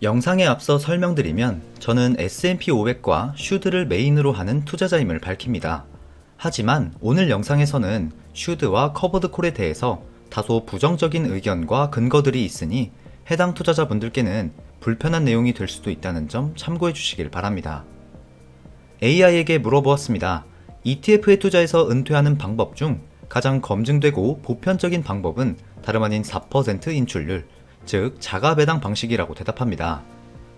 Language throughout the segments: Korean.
영상에 앞서 설명드리면 저는 S&P 500과 슈드를 메인으로 하는 투자자임을 밝힙니다. 하지만 오늘 영상에서는 슈드와 커버드콜에 대해서 다소 부정적인 의견과 근거들이 있으니 해당 투자자분들께는 불편한 내용이 될 수도 있다는 점 참고해 주시길 바랍니다. AI에게 물어보았습니다. ETF에 투자해서 은퇴하는 방법 중 가장 검증되고 보편적인 방법은 다름 아닌 4% 인출률, 즉 자가 배당 방식이라고 대답합니다.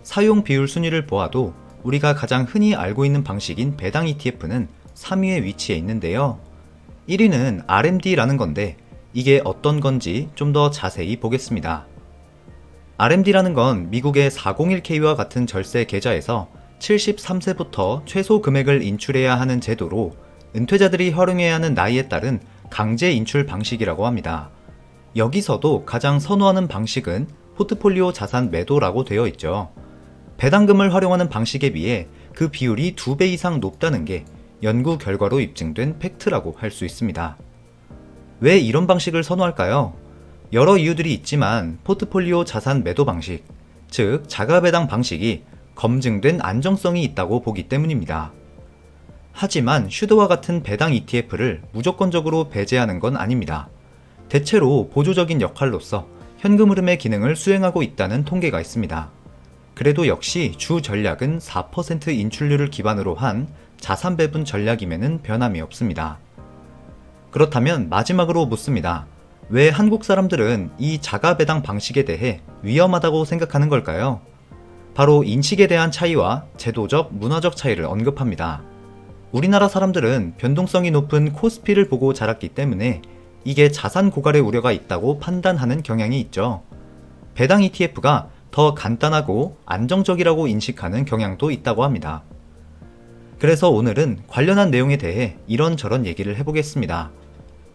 사용 비율 순위를 보아도 우리가 가장 흔히 알고 있는 방식인 배당 ETF는 3위에 위치해 있는데요. 1위는 RMD라는 건데 이게 어떤 건지 좀 더 자세히 보겠습니다. RMD라는 건 미국의 401k와 같은 절세 계좌에서 73세부터 최소 금액을 인출해야 하는 제도로 은퇴자들이 활용해야 하는 나이에 따른 강제 인출 방식이라고 합니다. 여기서도 가장 선호하는 방식은 포트폴리오 자산 매도라고 되어 있죠. 배당금을 활용하는 방식에 비해 그 비율이 2배 이상 높다는 게 연구 결과로 입증된 팩트라고 할 수 있습니다. 왜 이런 방식을 선호할까요? 여러 이유들이 있지만 포트폴리오 자산 매도 방식, 즉 자가 배당 방식이 검증된 안정성이 있다고 보기 때문입니다. 하지만 슈드와 같은 배당 ETF를 무조건적으로 배제하는 건 아닙니다. 대체로 보조적인 역할로서 현금 흐름의 기능을 수행하고 있다는 통계가 있습니다. 그래도 역시 주 전략은 4% 인출률을 기반으로 한 자산 배분 전략임에는 변함이 없습니다. 그렇다면 마지막으로 묻습니다. 왜 한국 사람들은 이 자가 배당 방식에 대해 위험하다고 생각하는 걸까요? 바로 인식에 대한 차이와 제도적, 문화적 차이를 언급합니다. 우리나라 사람들은 변동성이 높은 코스피를 보고 자랐기 때문에 이게 자산 고갈의 우려가 있다고 판단하는 경향이 있죠. 배당 ETF가 더 간단하고 안정적이라고 인식하는 경향도 있다고 합니다. 그래서 오늘은 관련한 내용에 대해 이런저런 얘기를 해보겠습니다.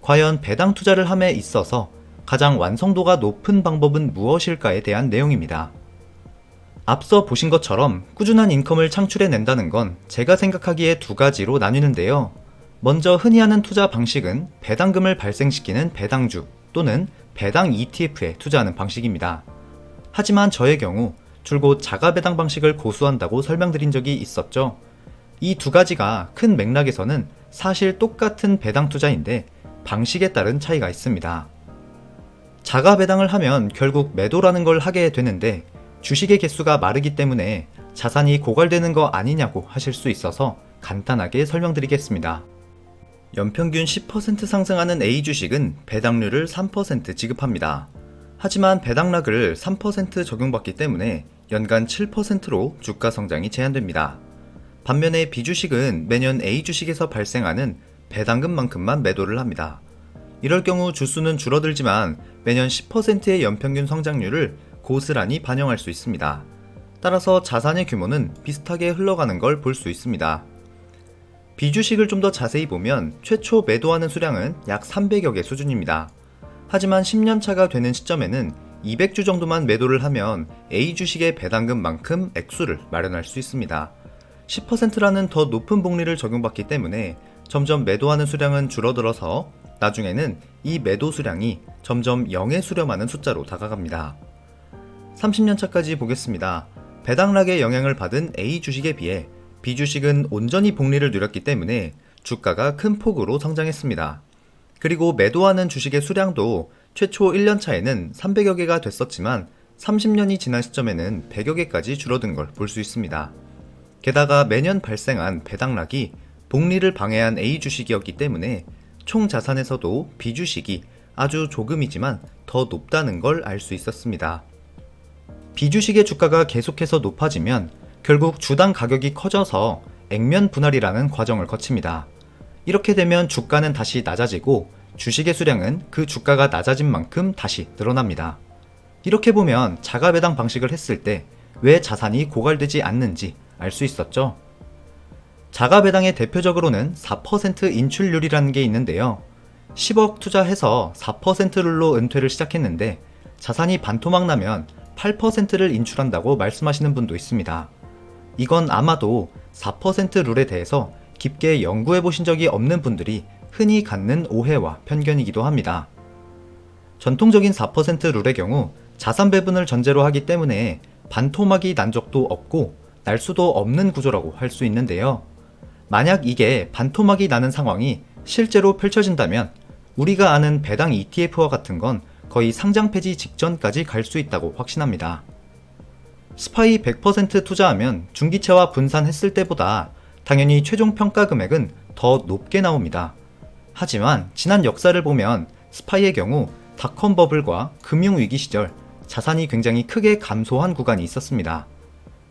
과연 배당 투자를 함에 있어서 가장 완성도가 높은 방법은 무엇일까에 대한 내용입니다. 앞서 보신 것처럼 꾸준한 인컴을 창출해낸다는 건 제가 생각하기에 두 가지로 나뉘는데요. 먼저 흔히 하는 투자 방식은 배당금을 발생시키는 배당주 또는 배당 ETF에 투자하는 방식입니다. 하지만 저의 경우 줄곧 자가 배당 방식을 고수한다고 설명드린 적이 있었죠. 이 두 가지가 큰 맥락에서는 사실 똑같은 배당 투자인데 방식에 따른 차이가 있습니다. 자가 배당을 하면 결국 매도라는 걸 하게 되는데 주식의 개수가 마르기 때문에 자산이 고갈되는 거 아니냐고 하실 수 있어서 간단하게 설명드리겠습니다. 연평균 10% 상승하는 A 주식은 배당률을 3% 지급합니다. 하지만 배당락을 3% 적용받기 때문에 연간 7%로 주가 성장이 제한됩니다. 반면에 B 주식은 매년 A 주식에서 발생하는 배당금만큼만 매도를 합니다. 이럴 경우 주수는 줄어들지만 매년 10%의 연평균 성장률을 고스란히 반영할 수 있습니다. 따라서 자산의 규모는 비슷하게 흘러가는 걸 볼 수 있습니다. B주식을 좀 더 자세히 보면 최초 매도하는 수량은 약 300여 개 수준입니다. 하지만 10년 차가 되는 시점에는 200주 정도만 매도를 하면 A주식의 배당금만큼 액수를 마련할 수 있습니다. 10%라는 더 높은 복리를 적용받기 때문에 점점 매도하는 수량은 줄어들어서 나중에는 이 매도 수량이 점점 0에 수렴하는 숫자로 다가갑니다. 30년 차까지 보겠습니다. 배당락의 영향을 받은 A 주식에 비해 B 주식은 온전히 복리를 누렸기 때문에 주가가 큰 폭으로 성장했습니다. 그리고 매도하는 주식의 수량도 최초 1년 차에는 300여 개가 됐었지만 30년이 지난 시점에는 100여 개까지 줄어든 걸 볼 수 있습니다. 게다가 매년 발생한 배당락이 복리를 방해한 A 주식이었기 때문에 총 자산에서도 B 주식이 아주 조금이지만 더 높다는 걸 알 수 있었습니다. B주식의 주가가 계속해서 높아지면 결국 주당 가격이 커져서 액면 분할이라는 과정을 거칩니다. 이렇게 되면 주가는 다시 낮아지고 주식의 수량은 그 주가가 낮아진 만큼 다시 늘어납니다. 이렇게 보면 자가 배당 방식을 했을 때 왜 자산이 고갈되지 않는지 알 수 있었죠. 자가 배당의 대표적으로는 4% 인출률이라는 게 있는데요. 10억 투자해서 4% 룰로 은퇴를 시작했는데 자산이 반토막 나면 8%를 인출한다고 말씀하시는 분도 있습니다. 이건 아마도 4% 룰에 대해서 깊게 연구해 보신 적이 없는 분들이 흔히 갖는 오해와 편견이기도 합니다. 전통적인 4% 룰의 경우 자산 배분을 전제로 하기 때문에 반토막이 난 적도 없고 날 수도 없는 구조라고 할 수 있는데요. 만약 이게 반토막이 나는 상황이 실제로 펼쳐진다면 우리가 아는 배당 ETF와 같은 건 거의 상장 폐지 직전까지 갈 수 있다고 확신합니다. 스파이 100% 투자하면 중기채와 분산했을 때보다 당연히 최종 평가 금액은 더 높게 나옵니다. 하지만 지난 역사를 보면 스파이의 경우 닷컴 버블과 금융위기 시절 자산이 굉장히 크게 감소한 구간이 있었습니다.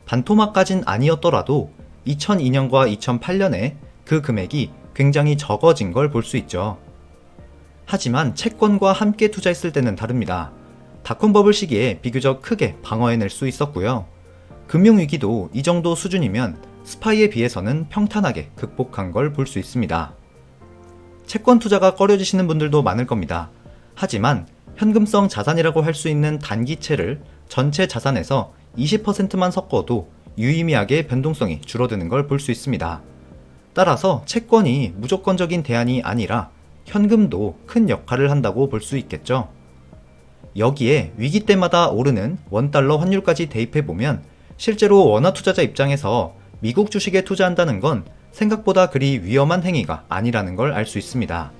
반토막까진 아니었더라도 2002년과 2008년에 그 금액이 굉장히 적어진 걸 볼 수 있죠. 하지만 채권과 함께 투자했을 때는 다릅니다. 닷컴 버블 시기에 비교적 크게 방어해낼 수 있었고요. 금융위기도 이 정도 수준이면 스파이에 비해서는 평탄하게 극복한 걸 볼 수 있습니다. 채권 투자가 꺼려지시는 분들도 많을 겁니다. 하지만 현금성 자산이라고 할 수 있는 단기채를 전체 자산에서 20%만 섞어도 유의미하게 변동성이 줄어드는 걸 볼 수 있습니다. 따라서 채권이 무조건적인 대안이 아니라 현금도 큰 역할을 한다고 볼 수 있겠죠. 여기에 위기 때마다 오르는 원달러 환율까지 대입해보면 실제로 원화 투자자 입장에서 미국 주식에 투자한다는 건 생각보다 그리 위험한 행위가 아니라는 걸 알 수 있습니다.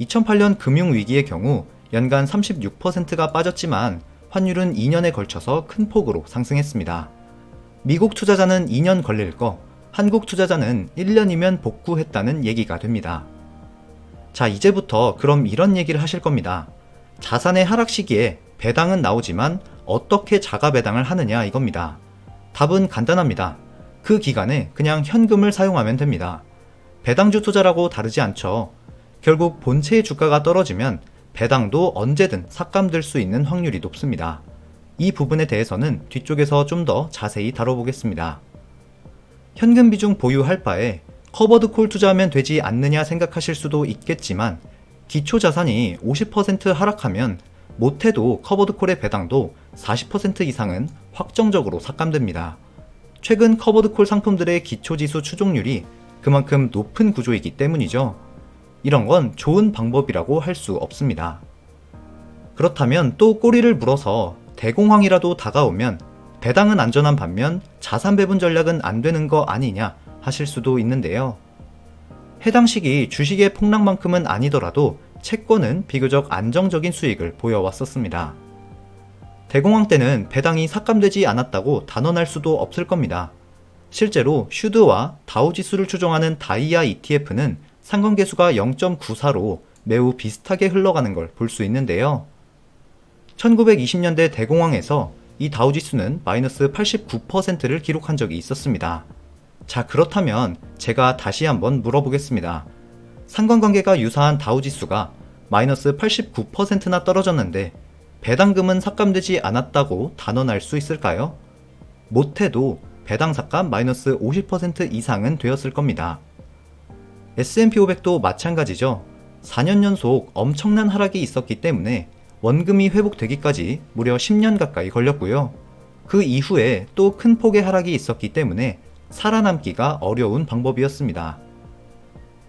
2008년 금융위기의 경우 연간 36%가 빠졌지만 환율은 2년에 걸쳐서 큰 폭으로 상승했습니다. 미국 투자자는 2년 걸릴 거, 한국 투자자는 1년이면 복구했다는 얘기가 됩니다. 자, 이제부터 그럼 이런 얘기를 하실 겁니다. 자산의 하락 시기에 배당은 나오지만 어떻게 자가 배당을 하느냐 이겁니다. 답은 간단합니다. 그 기간에 그냥 현금을 사용하면 됩니다. 배당주 투자라고 다르지 않죠. 결국 본체의 주가가 떨어지면 배당도 언제든 삭감될 수 있는 확률이 높습니다. 이 부분에 대해서는 뒤쪽에서 좀 더 자세히 다뤄보겠습니다. 현금 비중 보유할 바에 커버드 콜 투자하면 되지 않느냐 생각하실 수도 있겠지만 기초 자산이 50% 하락하면 못해도 커버드 콜의 배당도 40% 이상은 확정적으로 삭감됩니다. 최근 커버드 콜 상품들의 기초지수 추종률이 그만큼 높은 구조이기 때문이죠. 이런 건 좋은 방법이라고 할 수 없습니다. 그렇다면 또 꼬리를 물어서 대공황이라도 다가오면 배당은 안전한 반면 자산 배분 전략은 안 되는 거 아니냐 하실 수도 있는데요. 해당 시기 주식의 폭락만큼은 아니더라도 채권은 비교적 안정적인 수익을 보여왔었습니다. 대공황 때는 배당이 삭감되지 않았다고 단언할 수도 없을 겁니다. 실제로 슈드와 다우지수를 추종하는 다이아 ETF는 상관계수가 0.94로 매우 비슷하게 흘러가는 걸 볼 수 있는데요. 1920년대 대공황에서 이 다우지수는 마이너스 89%를 기록한 적이 있었습니다. 자, 그렇다면 제가 다시 한번 물어보겠습니다. 상관관계가 유사한 다우지수가 마이너스 89%나 떨어졌는데 배당금은 삭감되지 않았다고 단언할 수 있을까요? 못해도 배당 삭감 마이너스 50% 이상은 되었을 겁니다. S&P 500도 마찬가지죠. 4년 연속 엄청난 하락이 있었기 때문에 원금이 회복되기까지 무려 10년 가까이 걸렸고요. 그 이후에 또 큰 폭의 하락이 있었기 때문에 살아남기가 어려운 방법이었습니다.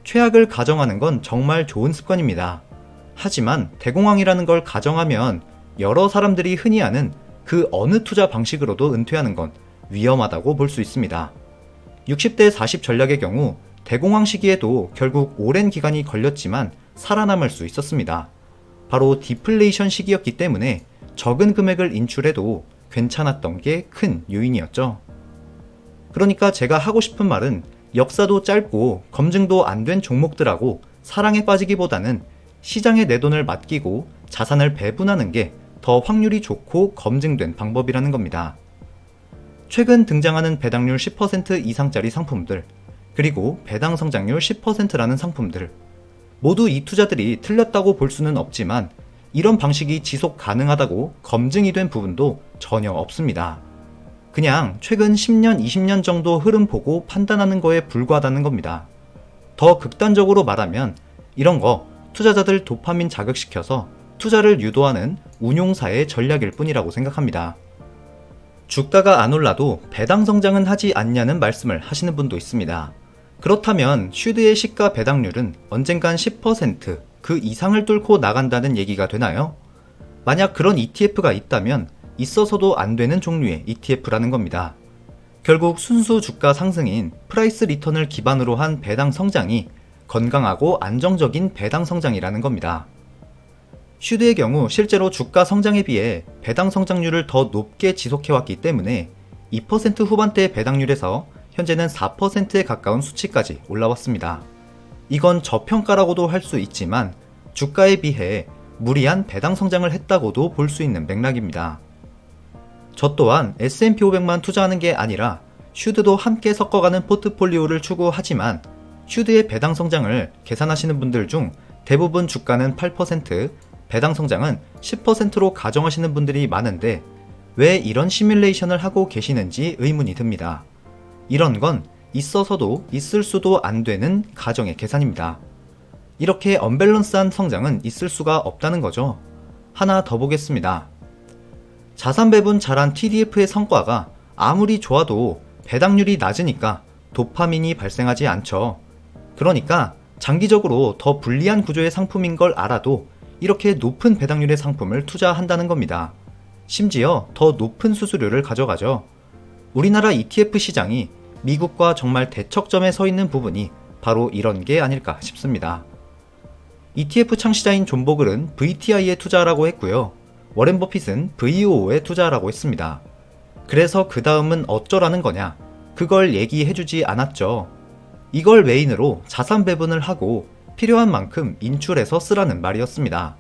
최악을 가정하는 건 정말 좋은 습관입니다. 하지만 대공황이라는 걸 가정하면 여러 사람들이 흔히 아는 그 어느 투자 방식으로도 은퇴하는 건 위험하다고 볼 수 있습니다. 60대 40 전략의 경우 대공황 시기에도 결국 오랜 기간이 걸렸지만 살아남을 수 있었습니다. 바로 디플레이션 시기였기 때문에 적은 금액을 인출해도 괜찮았던 게 큰 요인이었죠. 그러니까 제가 하고 싶은 말은 역사도 짧고 검증도 안 된 종목들하고 사랑에 빠지기보다는 시장에 내 돈을 맡기고 자산을 배분하는 게 더 확률이 좋고 검증된 방법이라는 겁니다. 최근 등장하는 배당률 10% 이상짜리 상품들, 그리고 배당 성장률 10%라는 상품들, 모두 이 투자들이 틀렸다고 볼 수는 없지만 이런 방식이 지속 가능하다고 검증이 된 부분도 전혀 없습니다. 그냥 최근 10년, 20년 정도 흐름 보고 판단하는 거에 불과하다는 겁니다. 더 극단적으로 말하면 이런 거 투자자들 도파민 자극시켜서 투자를 유도하는 운용사의 전략일 뿐이라고 생각합니다. 주가가 안 올라도 배당 성장은 하지 않냐는 말씀을 하시는 분도 있습니다. 그렇다면 슈드의 시가 배당률은 언젠간 10%그 이상을 뚫고 나간다는 얘기가 되나요? 만약 그런 ETF가 있다면 있어서도 안 되는 종류의 ETF라는 겁니다. 결국 순수 주가 상승인 프라이스 리턴을 기반으로 한 배당 성장이 건강하고 안정적인 배당 성장이라는 겁니다. 슈드의 경우 실제로 주가 성장에 비해 배당 성장률을 더 높게 지속해왔기 때문에 2% 후반대 배당률에서 현재는 4%에 가까운 수치까지 올라왔습니다. 이건 저평가라고도 할 수 있지만 주가에 비해 무리한 배당 성장을 했다고도 볼 수 있는 맥락입니다. 저 또한 S&P 500만 투자하는 게 아니라 슈드도 함께 섞어가는 포트폴리오를 추구하지만 슈드의 배당 성장을 계산하시는 분들 중 대부분 주가는 8%, 배당 성장은 10%로 가정하시는 분들이 많은데 왜 이런 시뮬레이션을 하고 계시는지 의문이 듭니다. 이런 건 있어서도 있을 수도 안 되는 가정의 계산입니다. 이렇게 언밸런스한 성장은 있을 수가 없다는 거죠. 하나 더 보겠습니다. 자산 배분 잘한 TDF의 성과가 아무리 좋아도 배당률이 낮으니까 도파민이 발생하지 않죠. 그러니까 장기적으로 더 불리한 구조의 상품인 걸 알아도 이렇게 높은 배당률의 상품을 투자한다는 겁니다. 심지어 더 높은 수수료를 가져가죠. 우리나라 ETF 시장이 미국과 정말 대척점에 서 있는 부분이 바로 이런 게 아닐까 싶습니다. ETF 창시자인 존 보글은 VTI에 투자하라고 했고요. 워렌 버핏은 VOO에 투자하라고 했습니다. 그래서 그 다음은 어쩌라는 거냐? 그걸 얘기해주지 않았죠. 이걸 메인으로 자산 배분을 하고 필요한 만큼 인출해서 쓰라는 말이었습니다.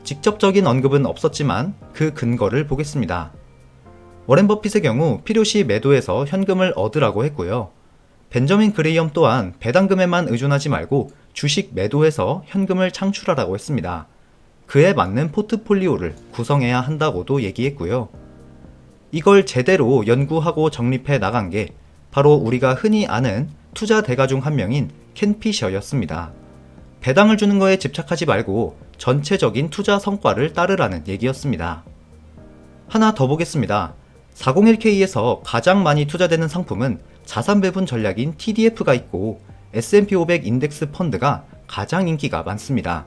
직접적인 언급은 없었지만 그 근거를 보겠습니다. 워렌 버핏의 경우 필요시 매도해서 현금을 얻으라고 했고요. 벤저민 그레이엄 또한 배당금에만 의존하지 말고 주식 매도해서 현금을 창출하라고 했습니다. 그에 맞는 포트폴리오를 구성해야 한다고도 얘기했고요. 이걸 제대로 연구하고 정립해 나간 게 바로 우리가 흔히 아는 투자 대가 중 한 명인 켄 피셔였습니다. 배당을 주는 거에 집착하지 말고 전체적인 투자 성과를 따르라는 얘기였습니다. 하나 더 보겠습니다. 401k에서 가장 많이 투자되는 상품은 자산 배분 전략인 TDF가 있고 S&P 500 인덱스 펀드가 가장 인기가 많습니다.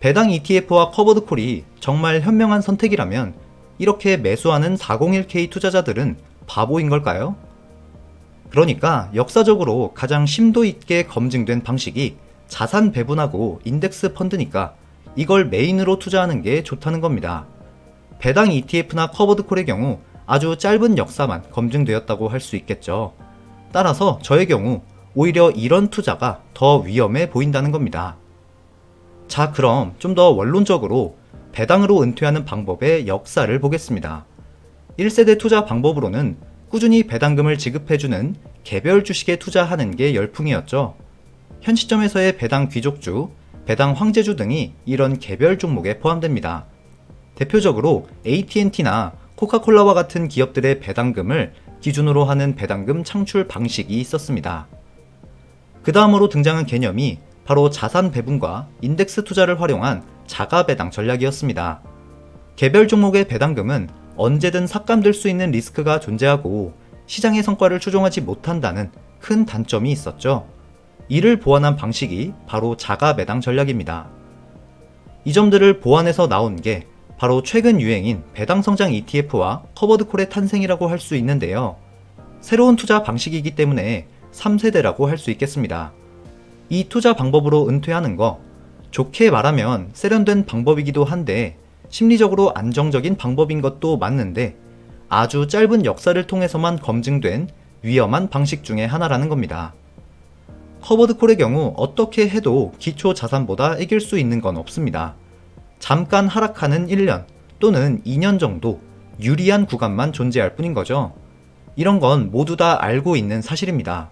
배당 ETF와 커버드 콜이 정말 현명한 선택이라면 이렇게 매수하는 401k 투자자들은 바보인 걸까요? 그러니까 역사적으로 가장 심도 있게 검증된 방식이 자산 배분하고 인덱스 펀드니까 이걸 메인으로 투자하는 게 좋다는 겁니다. 배당 ETF나 커버드 콜의 경우 아주 짧은 역사만 검증되었다고 할 수 있겠죠. 따라서 저의 경우 오히려 이런 투자가 더 위험해 보인다는 겁니다. 자, 그럼 좀 더 원론적으로 배당으로 은퇴하는 방법의 역사를 보겠습니다. 1세대 투자 방법으로는 꾸준히 배당금을 지급해주는 개별 주식에 투자하는 게 열풍이었죠. 현 시점에서의 배당 귀족주, 배당 황제주 등이 이런 개별 종목에 포함됩니다. 대표적으로 AT&T나 코카콜라와 같은 기업들의 배당금을 기준으로 하는 배당금 창출 방식이 있었습니다. 그 다음으로 등장한 개념이 바로 자산 배분과 인덱스 투자를 활용한 자가 배당 전략이었습니다. 개별 종목의 배당금은 언제든 삭감될 수 있는 리스크가 존재하고 시장의 성과를 추종하지 못한다는 큰 단점이 있었죠. 이를 보완한 방식이 바로 자가 배당 전략입니다. 이 점들을 보완해서 나온 게 바로 최근 유행인 배당 성장 ETF와 커버드 콜의 탄생이라고 할 수 있는데요. 새로운 투자 방식이기 때문에 3세대라고 할 수 있겠습니다. 이 투자 방법으로 은퇴하는 거, 좋게 말하면 세련된 방법이기도 한데 심리적으로 안정적인 방법인 것도 맞는데 아주 짧은 역사를 통해서만 검증된 위험한 방식 중에 하나라는 겁니다. 커버드 콜의 경우 어떻게 해도 기초 자산보다 이길 수 있는 건 없습니다. 잠깐 하락하는 1년 또는 2년 정도 유리한 구간만 존재할 뿐인 거죠. 이런 건 모두 다 알고 있는 사실입니다.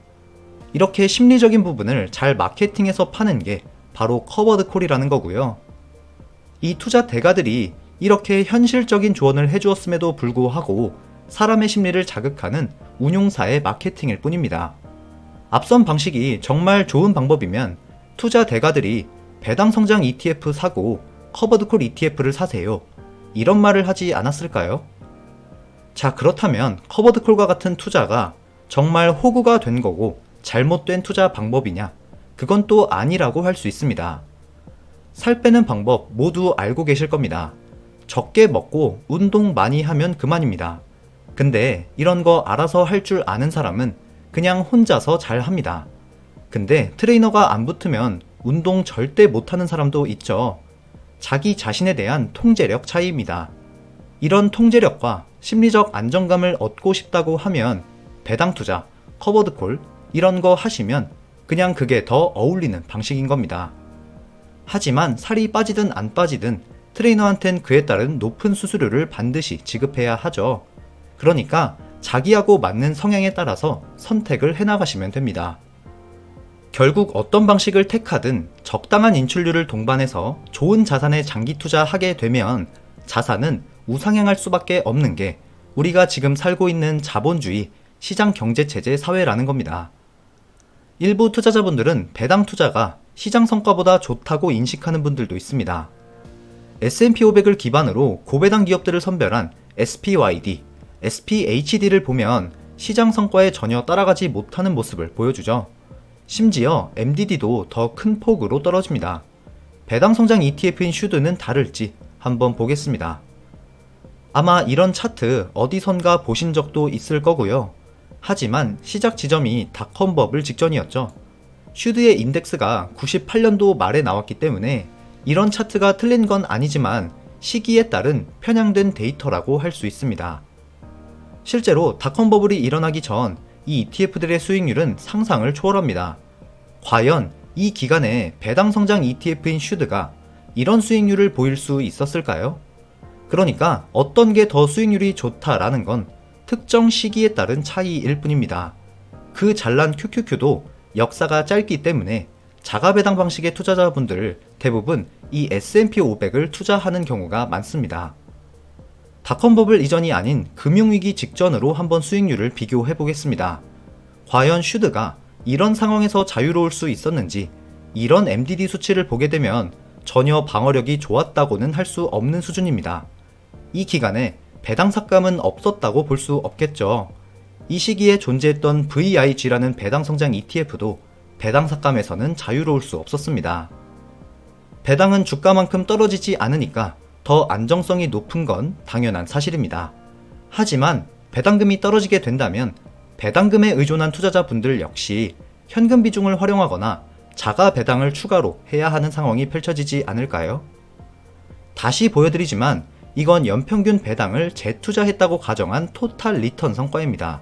이렇게 심리적인 부분을 잘 마케팅해서 파는 게 바로 커버드 콜이라는 거고요. 이 투자 대가들이 이렇게 현실적인 조언을 해주었음에도 불구하고 사람의 심리를 자극하는 운용사의 마케팅일 뿐입니다. 앞선 방식이 정말 좋은 방법이면 투자 대가들이 배당 성장 ETF 사고 커버드 콜 ETF를 사세요. 이런 말을 하지 않았을까요? 자, 그렇다면 커버드 콜과 같은 투자가 정말 호구가 된 거고 잘못된 투자 방법이냐? 그건 또 아니라고 할 수 있습니다. 살 빼는 방법 모두 알고 계실 겁니다. 적게 먹고 운동 많이 하면 그만입니다. 근데 이런 거 알아서 할 줄 아는 사람은 그냥 혼자서 잘 합니다. 근데 트레이너가 안 붙으면 운동 절대 못하는 사람도 있죠. 자기 자신에 대한 통제력 차이입니다. 이런 통제력과 심리적 안정감을 얻고 싶다고 하면 배당 투자, 커버드콜 이런 거 하시면 그냥 그게 더 어울리는 방식인 겁니다. 하지만 살이 빠지든 안 빠지든 트레이너한텐 그에 따른 높은 수수료를 반드시 지급해야 하죠. 그러니까 자기하고 맞는 성향에 따라서 선택을 해나가시면 됩니다. 결국 어떤 방식을 택하든 적당한 인출률을 동반해서 좋은 자산에 장기 투자하게 되면 자산은 우상향할 수밖에 없는 게 우리가 지금 살고 있는 자본주의 시장 경제체제 사회라는 겁니다. 일부 투자자분들은 배당 투자가 시장 성과보다 좋다고 인식하는 분들도 있습니다. S&P 500을 기반으로 고배당 기업들을 선별한 SPYD, SPHD를 보면 시장 성과에 전혀 따라가지 못하는 모습을 보여주죠. 심지어 MDD도 더 큰 폭으로 떨어집니다. 배당 성장 ETF인 슈드는 다를지 한번 보겠습니다. 아마 이런 차트 어디선가 보신 적도 있을 거고요. 하지만 시작 지점이 닷컴 버블 직전이었죠. 슈드의 인덱스가 98년도 말에 나왔기 때문에 이런 차트가 틀린 건 아니지만 시기에 따른 편향된 데이터라고 할 수 있습니다. 실제로 닷컴 버블이 일어나기 전 이 ETF들의 수익률은 상상을 초월합니다. 과연 이 기간에 배당 성장 ETF인 슈드가 이런 수익률을 보일 수 있었을까요? 그러니까 어떤 게 더 수익률이 좋다라는 건 특정 시기에 따른 차이일 뿐입니다. 그 잘난 QQQ도 역사가 짧기 때문에 자가 배당 방식의 투자자분들 대부분 이 S&P 500을 투자하는 경우가 많습니다. 닷컴 버블 이전이 아닌 금융위기 직전으로 한번 수익률을 비교해 보겠습니다. 과연 슈드가 이런 상황에서 자유로울 수 있었는지 이런 MDD 수치를 보게 되면 전혀 방어력이 좋았다고는 할 수 없는 수준입니다. 이 기간에 배당 삭감은 없었다고 볼 수 없겠죠. 이 시기에 존재했던 VIG라는 배당 성장 ETF도 배당 삭감에서는 자유로울 수 없었습니다. 배당은 주가만큼 떨어지지 않으니까 더 안정성이 높은 건 당연한 사실입니다. 하지만 배당금이 떨어지게 된다면 배당금에 의존한 투자자분들 역시 현금 비중을 활용하거나 자가 배당을 추가로 해야 하는 상황이 펼쳐지지 않을까요? 다시 보여드리지만 이건 연평균 배당을 재투자했다고 가정한 토탈 리턴 성과입니다.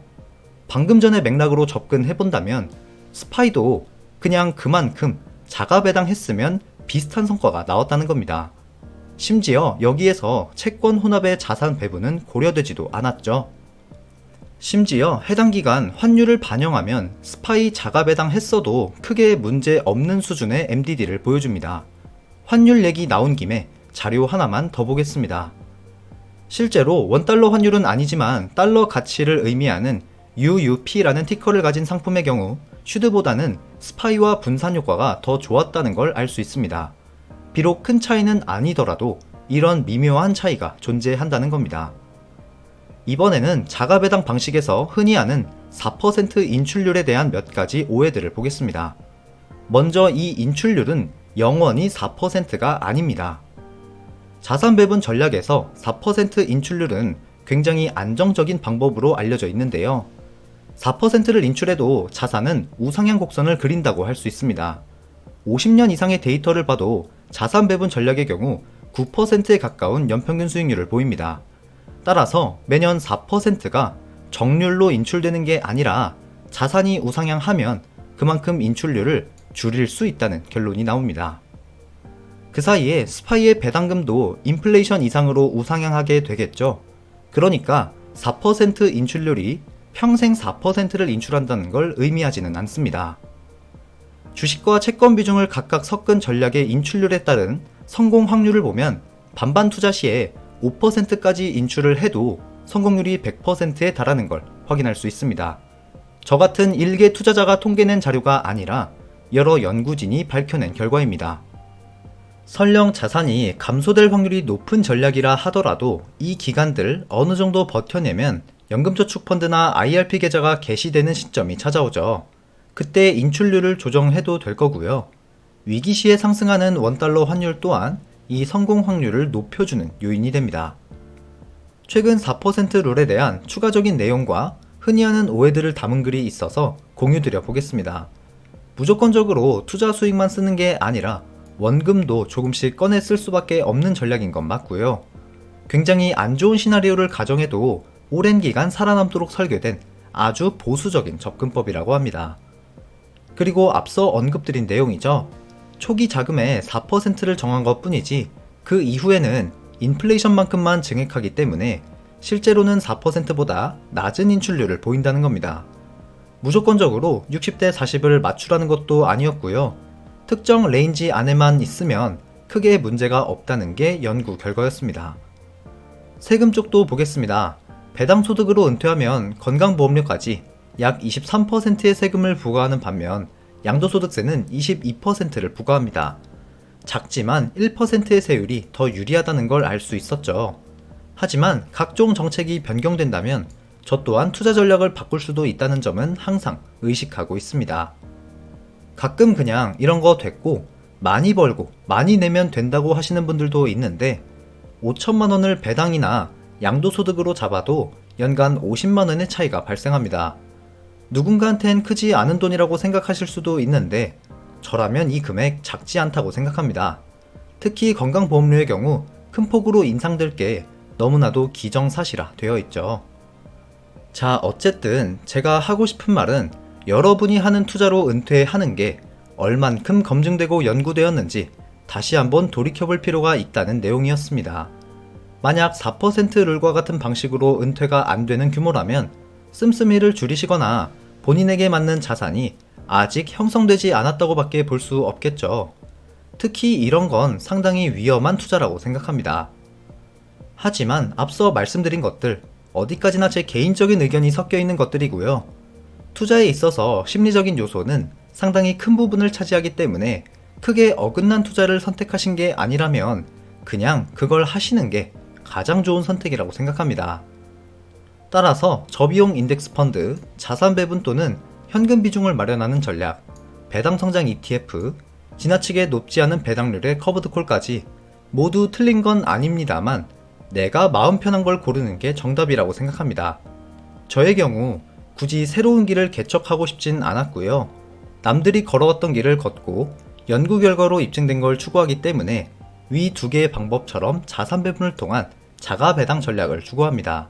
방금 전의 맥락으로 접근해본다면 스파이도 그냥 그만큼 자가 배당했으면 비슷한 성과가 나왔다는 겁니다. 심지어 여기에서 채권 혼합의 자산 배분은 고려되지도 않았죠. 심지어 해당 기간 환율을 반영하면 스파이 자가 배당했어도 크게 문제 없는 수준의 MDD를 보여줍니다. 환율 얘기 나온 김에 자료 하나만 더 보겠습니다. 실제로 원달러 환율은 아니지만 달러 가치를 의미하는 UUP라는 티커를 가진 상품의 경우 슈드보다는 스파이와 분산 효과가 더 좋았다는 걸 알 수 있습니다. 비록 큰 차이는 아니더라도 이런 미묘한 차이가 존재한다는 겁니다. 이번에는 자가배당 방식에서 흔히 하는 4% 인출률에 대한 몇 가지 오해들을 보겠습니다. 먼저 이 인출률은 영원히 4%가 아닙니다. 자산 배분 전략에서 4% 인출률은 굉장히 안정적인 방법으로 알려져 있는데요. 4%를 인출해도 자산은 우상향 곡선을 그린다고 할 수 있습니다. 50년 이상의 데이터를 봐도 자산 배분 전략의 경우 9%에 가까운 연평균 수익률을 보입니다. 따라서 매년 4%가 정률로 인출되는 게 아니라 자산이 우상향하면 그만큼 인출률을 줄일 수 있다는 결론이 나옵니다. 그 사이에 스파이의 배당금도 인플레이션 이상으로 우상향하게 되겠죠. 그러니까 4% 인출률이 평생 4%를 인출한다는 걸 의미하지는 않습니다. 주식과 채권 비중을 각각 섞은 전략의 인출률에 따른 성공 확률을 보면 반반 투자 시에 5%까지 인출을 해도 성공률이 100%에 달하는 걸 확인할 수 있습니다. 저 같은 일개 투자자가 통계낸 자료가 아니라 여러 연구진이 밝혀낸 결과입니다. 설령 자산이 감소될 확률이 높은 전략이라 하더라도 이 기간들 어느 정도 버텨내면 연금저축펀드나 IRP 계좌가 개시되는 시점이 찾아오죠. 그때 인출률을 조정해도 될 거고요. 위기 시에 상승하는 원달러 환율 또한 이 성공 확률을 높여주는 요인이 됩니다. 최근 4% 룰에 대한 추가적인 내용과 흔히 하는 오해들을 담은 글이 있어서 공유드려 보겠습니다. 무조건적으로 투자 수익만 쓰는 게 아니라 원금도 조금씩 꺼내 쓸 수밖에 없는 전략인 건 맞고요. 굉장히 안 좋은 시나리오를 가정해도 오랜 기간 살아남도록 설계된 아주 보수적인 접근법이라고 합니다. 그리고 앞서 언급드린 내용이죠. 초기 자금의 4%를 정한 것 뿐이지 그 이후에는 인플레이션만큼만 증액하기 때문에 실제로는 4%보다 낮은 인출률을 보인다는 겁니다. 무조건적으로 60대 40을 맞추라는 것도 아니었고요. 특정 레인지 안에만 있으면 크게 문제가 없다는 게 연구 결과였습니다. 세금 쪽도 보겠습니다. 배당 소득으로 은퇴하면 건강보험료까지 약 23%의 세금을 부과하는 반면 양도소득세는 22%를 부과합니다. 작지만 1%의 세율이 더 유리하다는 걸 알 수 있었죠. 하지만 각종 정책이 변경된다면 저 또한 투자 전략을 바꿀 수도 있다는 점은 항상 의식하고 있습니다. 가끔 그냥 이런 거 됐고 많이 벌고 많이 내면 된다고 하시는 분들도 있는데 5천만 원을 배당이나 양도소득으로 잡아도 연간 50만 원의 차이가 발생합니다. 누군가한텐 크지 않은 돈이라고 생각하실 수도 있는데 저라면 이 금액 작지 않다고 생각합니다. 특히 건강보험료의 경우 큰 폭으로 인상될 게 너무나도 기정사실화 되어 있죠. 자, 어쨌든 제가 하고 싶은 말은 여러분이 하는 투자로 은퇴하는 게 얼만큼 검증되고 연구되었는지 다시 한번 돌이켜볼 필요가 있다는 내용이었습니다. 만약 4% 룰과 같은 방식으로 은퇴가 안 되는 규모라면 씀씀이를 줄이시거나 본인에게 맞는 자산이 아직 형성되지 않았다고 밖에 볼 수 없겠죠. 특히 이런 건 상당히 위험한 투자라고 생각합니다. 하지만 앞서 말씀드린 것들 어디까지나 제 개인적인 의견이 섞여 있는 것들이고요. 투자에 있어서 심리적인 요소는 상당히 큰 부분을 차지하기 때문에 크게 어긋난 투자를 선택하신 게 아니라면 그냥 그걸 하시는 게 가장 좋은 선택이라고 생각합니다. 따라서 저비용 인덱스 펀드, 자산 배분 또는 현금 비중을 마련하는 전략, 배당 성장 ETF, 지나치게 높지 않은 배당률의 커브드 콜까지 모두 틀린 건 아닙니다만 내가 마음 편한 걸 고르는 게 정답이라고 생각합니다. 저의 경우 굳이 새로운 길을 개척하고 싶진 않았고요. 남들이 걸어왔던 길을 걷고 연구 결과로 입증된 걸 추구하기 때문에 위 두 개의 방법처럼 자산 배분을 통한 자가 배당 전략을 추구합니다.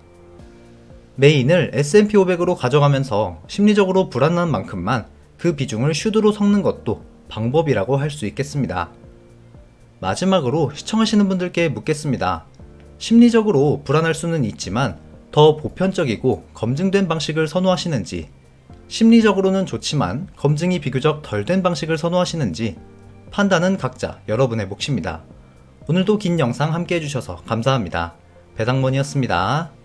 메인을 S&P 500으로 가져가면서 심리적으로 불안한 만큼만 그 비중을 슈드로 섞는 것도 방법이라고 할 수 있겠습니다. 마지막으로 시청하시는 분들께 묻겠습니다. 심리적으로 불안할 수는 있지만 더 보편적이고 검증된 방식을 선호하시는지, 심리적으로는 좋지만 검증이 비교적 덜 된 방식을 선호하시는지 판단은 각자 여러분의 몫입니다. 오늘도 긴 영상 함께 해주셔서 감사합니다. 배당몬이었습니다.